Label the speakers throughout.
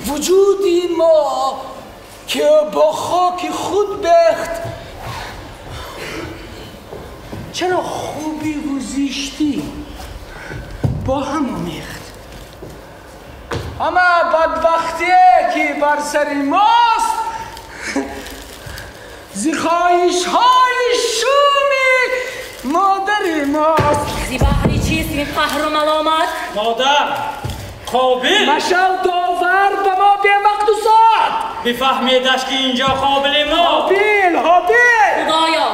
Speaker 1: وجودی ما که با خاک خود بخت چرا خوبی و زیشتی با هم آمیخت اما بدبختیه که بر سر ماست زیخایش های شومی مادر ماست
Speaker 2: زی بحری چیست این قهر و ملامت؟
Speaker 3: مادر قابل
Speaker 1: مشل داور به ما به وقت و ساعت
Speaker 3: بفهمیدش که اینجا قابل ما
Speaker 1: حابیل
Speaker 2: خدایا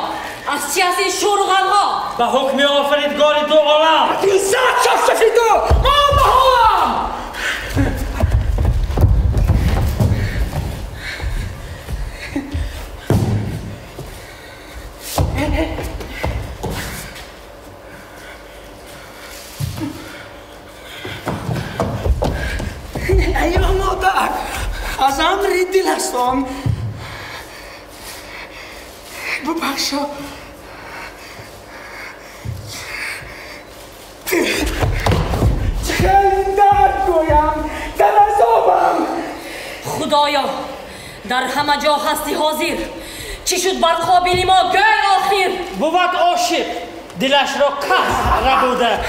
Speaker 2: از چی هست این شور و غمها؟
Speaker 3: به حکم آفریدگار دو عالم
Speaker 1: این ساعت شفشفیدو ما بهام ایوه مادر از امری دل هستم ببخشا خیلی درد گویم در عذابم
Speaker 2: خدایا در همه جا هستی حاضر چی شد بر قابلی ما گل آخر
Speaker 3: بود عاشق دلش را کس ربوده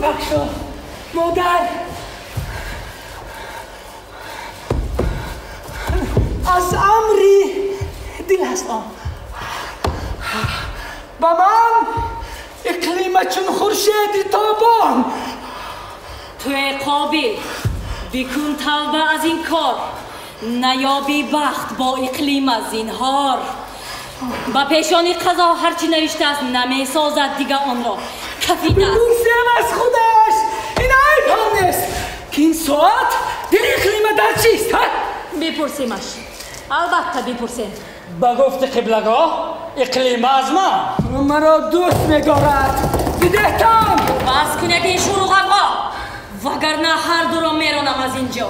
Speaker 1: ببخشا مادر از امری دل هستم با من اقلیم چون خورشیدی تابان
Speaker 2: توی قابل بکن توبه از این کار نیابی بخت با اقلیم از زینهار با پیشانی قضا هرچی نوشته است نمی سازد دیگه آن را کفی است
Speaker 1: بپرسیم از خودش این عیب هم نیست که این ساعت دل اقلیم در چیست
Speaker 2: بپرسیمش البته بپرسیم
Speaker 3: با گفت قبلگاه اقلیم از ما
Speaker 1: مرا دوست می‌دارد بدهتم
Speaker 2: بس کنید این شروع غرقا وگرنه هر دو را میرانم از اینجا